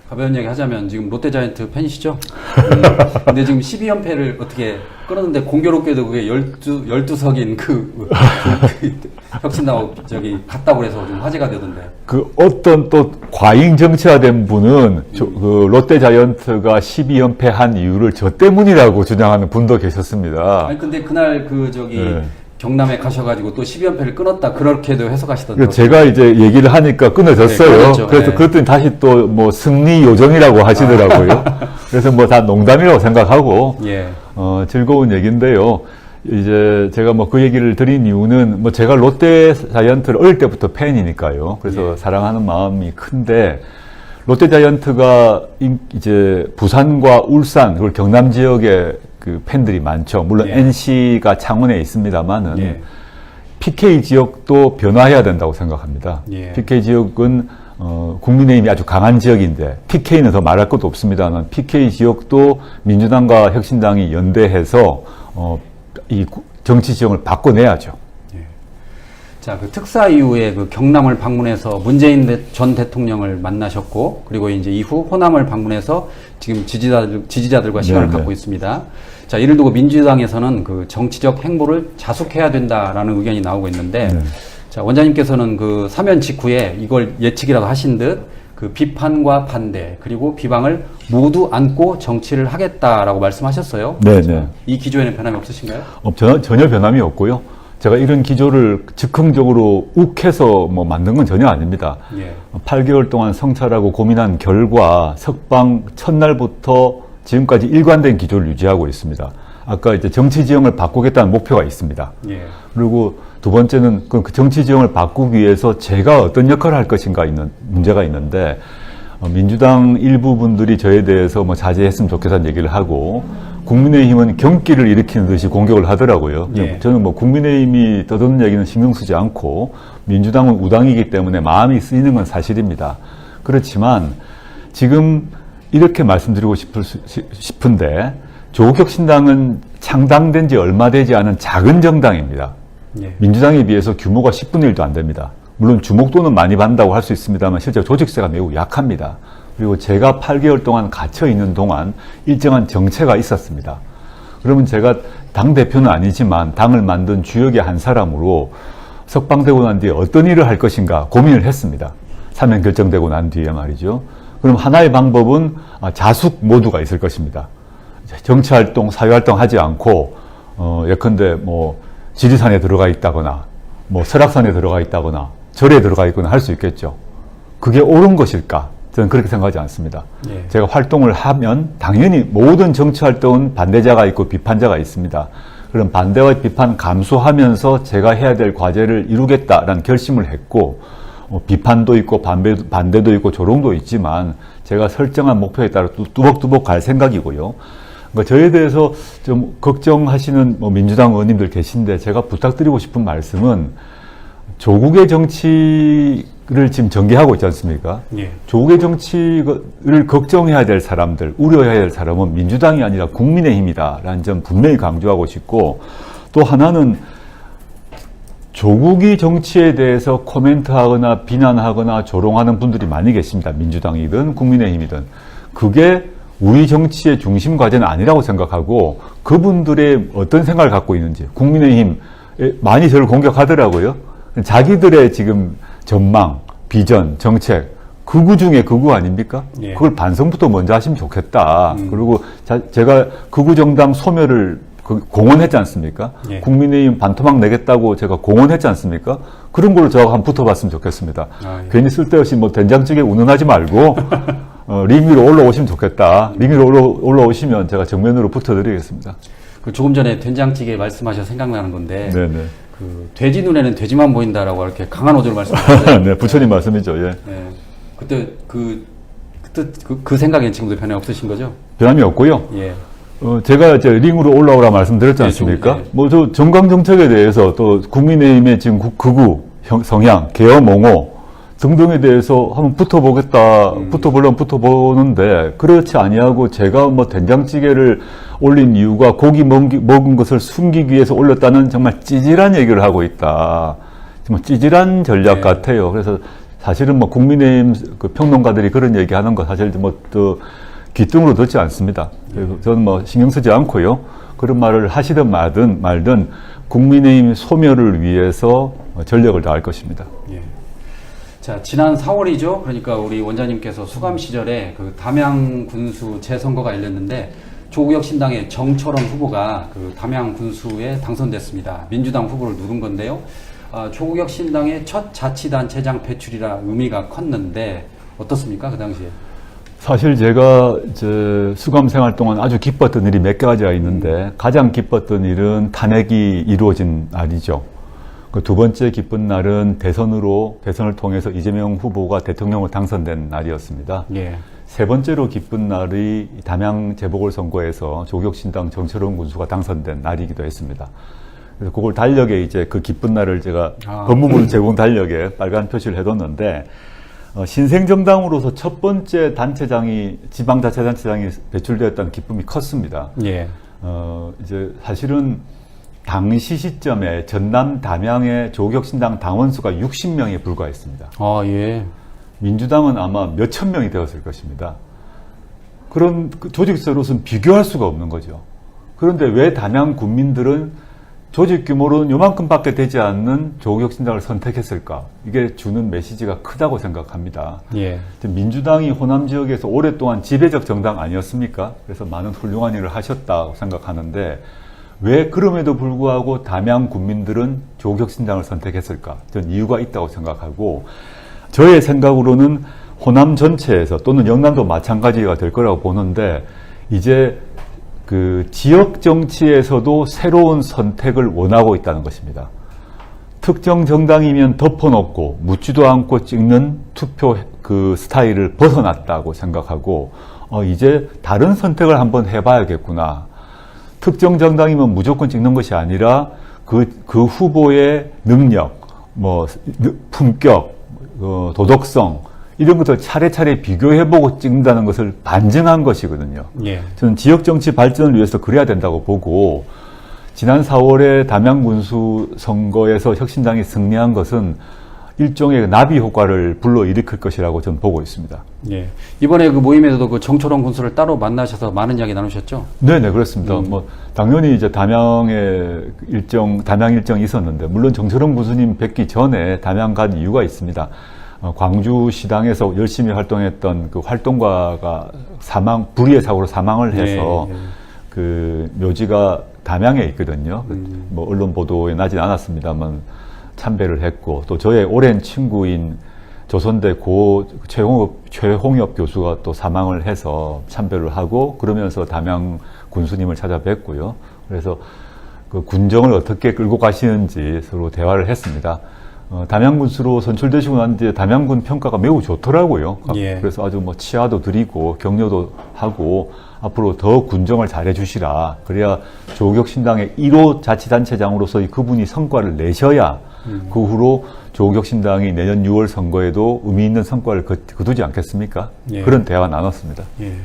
가벼운 이야기 하자면 지금 롯데자이언트 팬이시죠? 근데 지금 12연패를 어떻게 끊었는데 공교롭게도 그게 12석인 혁신당 갔다고 해서 좀 화제가 되던데. 그 어떤 또 과잉 정치화된 분은 그 롯데자이언트가 12연패한 이유를 저 때문이라고 주장하는 분도 계셨습니다. 아니 근데 그날 네. 경남에 가셔가지고 또 12연패를 끊었다 그렇게도 해석하시던데. 제가 이제 얘기를 하니까 끊어졌어요. 네, 끊어졌죠. 그래서 네. 그랬더니 다시 또 뭐 승리 요정이라고 하시더라고요. 그래서 뭐 다 농담이라고 생각하고 예. 즐거운 얘기인데요. 이제 제가 뭐 그 얘기를 드린 이유는 뭐 제가 롯데자이언트를 어릴 때부터 팬이니까요. 그래서 예. 사랑하는 마음이 큰데 롯데자이언트가 이제 부산과 울산 그리고 경남 지역에 그 팬들이 많죠. 물론 예. NC가 창원에 있습니다만은 예. PK 지역도 변화해야 된다고 생각합니다. 예. PK 지역은 국민의힘이 아주 강한 지역인데 PK는 더 말할 것도 없습니다만 PK 지역도 민주당과 혁신당이 연대해서 이 정치 지형을 바꿔내야죠. 예. 자, 그 특사 이후에 그 경남을 방문해서 문재인 전 대통령을 만나셨고, 그리고 이제 이후 호남을 방문해서 지금 지지자들과 시간을 네네. 갖고 있습니다. 자, 이를 두고 민주당에서는 그 정치적 행보를 자숙해야 된다라는 의견이 나오고 있는데, 네. 자, 원장님께서는 그 사면 직후에 이걸 예측이라도 하신 듯 그 비판과 반대 그리고 비방을 모두 안고 정치를 하겠다라고 말씀하셨어요. 네네. 이 기조에는 변함이 없으신가요? 전혀 변함이 없고요. 제가 이런 기조를 즉흥적으로 욱해서 뭐 만든 건 전혀 아닙니다. 예. 8개월 동안 성찰하고 고민한 결과 석방 첫날부터 지금까지 일관된 기조를 유지하고 있습니다. 아까 이제 정치 지형을 바꾸겠다는 목표가 있습니다. 예. 그리고 두 번째는 그 정치 지형을 바꾸기 위해서 제가 어떤 역할을 할 것인가 문제가 있는데 민주당 일부 분들이 저에 대해서 뭐 자제했으면 좋겠다는 얘기를 하고 국민의힘은 경기를 일으키는 듯이 공격을 하더라고요. 예. 저는 뭐 국민의힘이 떠드는 얘기는 신경 쓰지 않고 민주당은 우당이기 때문에 마음이 쓰이는 건 사실입니다. 그렇지만 지금 이렇게 말씀드리고 싶은데 조국혁신당은 창당된 지 얼마 되지 않은 작은 정당입니다. 예. 민주당에 비해서 규모가 10분의 1도 안 됩니다. 물론 주목도는 많이 받는다고 할 수 있습니다만 실제 조직세가 매우 약합니다. 그리고 제가 8개월 동안 갇혀 있는 동안 일정한 정체가 있었습니다. 그러면 제가 당대표는 아니지만 당을 만든 주역의 한 사람으로 석방되고 난 뒤에 어떤 일을 할 것인가 고민을 했습니다. 사면 결정되고 난 뒤에 말이죠. 그럼 하나의 방법은 자숙 모두가 있을 것입니다. 정치활동, 사회활동 하지 않고 예컨대 뭐 지리산에 들어가 있다거나 뭐 설악산에 들어가 있다거나 절에 들어가 있거나 할 수 있겠죠. 그게 옳은 것일까? 저는 그렇게 생각하지 않습니다. 예. 제가 활동을 하면 당연히 모든 정치활동은 반대자가 있고 비판자가 있습니다. 그럼 반대와 비판 감수하면서 제가 해야 될 과제를 이루겠다라는 결심을 했고 비판도 있고 반대도 있고 조롱도 있지만 제가 설정한 목표에 따라 뚜벅뚜벅 갈 생각이고요. 그러니까 저에 대해서 좀 걱정하시는 뭐 민주당 의원님들 계신데 제가 부탁드리고 싶은 말씀은 조국의 정치를 지금 전개하고 있지 않습니까? 예. 조국의 정치를 걱정해야 될 사람들, 우려해야 될 사람은 민주당이 아니라 국민의힘이다라는 점 분명히 강조하고 싶고 또 하나는 조국이 정치에 대해서 코멘트하거나 비난하거나 조롱하는 분들이 많이 계십니다. 민주당이든 국민의힘이든. 그게 우리 정치의 중심 과제는 아니라고 생각하고 그분들의 어떤 생각을 갖고 있는지 국민의힘 많이 저를 공격하더라고요. 자기들의 지금 전망, 비전, 정책 극우 중에 극우 아닙니까? 예. 그걸 반성부터 먼저 하시면 좋겠다. 그리고 제가 극우 정당 소멸을 공언했지 않습니까? 예. 국민의힘 반토막 내겠다고 제가 공언했지 않습니까? 그런 걸로 저하고 한번 붙어봤으면 좋겠습니다. 예. 괜히 쓸데없이 뭐 된장찌개 운운하지 말고 링 위로 올라오시면 좋겠다. 링 위로 올라오시면 제가 정면으로 붙어드리겠습니다. 그 조금 전에 된장찌개 말씀하셔서 생각나는 건데, 네네. 그 돼지 눈에는 돼지만 보인다라고 이렇게 강한 어조로 말씀하셨어요. 네, 부처님 말씀이죠. 예. 네. 그때 그 생각엔 지금도 변함이 없으신 거죠? 변함이 없고요. 예. 제가 이제 링으로 올라오라 말씀드렸지 않습니까? 네. 뭐 저 정강 정책에 대해서 또 국민의힘의 지금 극우 성향, 계엄 옹호 등등에 대해서 한번 붙어보려면 붙어보는데 그렇지 아니하고 제가 뭐 된장찌개를 올린 이유가 고기 먹은 것을 숨기기 위해서 올렸다는 정말 찌질한 얘기를 하고 있다. 정말 찌질한 전략 네. 같아요. 그래서 사실은 뭐 국민의힘 그 평론가들이 그런 얘기하는 거 사실 뭐또 귀등으로 듣지 않습니다. 그래서 저는 뭐 신경 쓰지 않고요. 그런 말을 하시든 말든 국민의힘 소멸을 위해서 전력을 다할 것입니다. 예. 자, 지난 4월이죠. 그러니까 우리 원장님께서 수감 시절에 그 담양 군수 재선거가 열렸는데 조국혁 신당의 정철원 후보가 그 담양 군수에 당선됐습니다. 민주당 후보를 누른 건데요. 조국혁 신당의 첫 자치단체장 배출이라 의미가 컸는데 어떻습니까? 그 당시에? 사실 제가 수감 생활 동안 아주 기뻤던 일이 몇 가지가 있는데 가장 기뻤던 일은 탄핵이 이루어진 날이죠. 그 두 번째 기쁜 날은 대선을 통해서 이재명 후보가 대통령으로 당선된 날이었습니다. 예. 세 번째로 기쁜 날이 담양 재보궐선거에서 조국혁 신당 정철원 군수가 당선된 날이기도 했습니다. 그래서 그걸 달력에 이제 그 기쁜 날을 제가 법무부 제공 달력에 빨간 표시를 해뒀는데 신생정당으로서 첫 번째 지방자치단체장이 배출되었다는 기쁨이 컸습니다. 예. 이제 사실은 당시 시점에 전남 담양의 조국혁 신당 당원수가 60명에 불과했습니다. 예. 민주당은 아마 몇천 명이 되었을 것입니다. 그런 조직세로서는 비교할 수가 없는 거죠. 그런데 왜 담양 군민들은 조직 규모로는 요만큼밖에 되지 않는 조국혁 신당을 선택했을까? 이게 주는 메시지가 크다고 생각합니다. 예. 민주당이 호남 지역에서 오랫동안 지배적 정당 아니었습니까? 그래서 많은 훌륭한 일을 하셨다고 생각하는데 왜 그럼에도 불구하고 담양 군민들은 조국혁 신당을 선택했을까? 저는 이유가 있다고 생각하고 저의 생각으로는 호남 전체에서 또는 영남도 마찬가지가 될 거라고 보는데 이제 그 지역 정치에서도 새로운 선택을 원하고 있다는 것입니다. 특정 정당이면 덮어놓고 묻지도 않고 찍는 투표 그 스타일을 벗어났다고 생각하고 이제 다른 선택을 한번 해봐야겠구나. 특정 정당이면 무조건 찍는 것이 아니라 그 후보의 능력, 품격, 도덕성 이런 것들 차례차례 비교해보고 찍는다는 것을 반증한 것이거든요. 예. 저는 지역정치 발전을 위해서 그래야 된다고 보고 지난 4월에 담양 군수 선거에서 혁신당이 승리한 것은 일종의 나비 효과를 불러일으킬 것이라고 저는 보고 있습니다. 예. 이번에 그 모임에서도 그 정철원 군수를 따로 만나셔서 많은 이야기 나누셨죠? 네네, 그렇습니다. 당연히 이제 담양 일정이 있었는데, 물론 정철원 군수님 뵙기 전에 담양 간 이유가 있습니다. 광주시당에서 열심히 활동했던 그 활동가가 불의의 사고로 사망을 해서 그 묘지가 담양에 있거든요. 언론 보도에 나진 않았습니다만 참배를 했고 또 저의 오랜 친구인 조선대 최홍엽 교수가 또 사망을 해서 참배를 하고 그러면서 담양 군수님을 찾아뵙고요. 그래서 그 군정을 어떻게 끌고 가시는지 서로 대화를 했습니다. 담양 군수로 선출되시고 난 뒤에 담양군 평가가 매우 좋더라고요. 예. 그래서 아주 치하도 드리고 격려도 하고 앞으로 더 군정을 잘해 주시라. 그래야 조국혁 신당의 1호 자치단체장으로서의 그분이 성과를 내셔야 그 후로 조국혁 신당이 내년 6월 선거에도 의미 있는 성과를 거두지 않겠습니까? 예. 그런 대화가 나눴습니다. 예.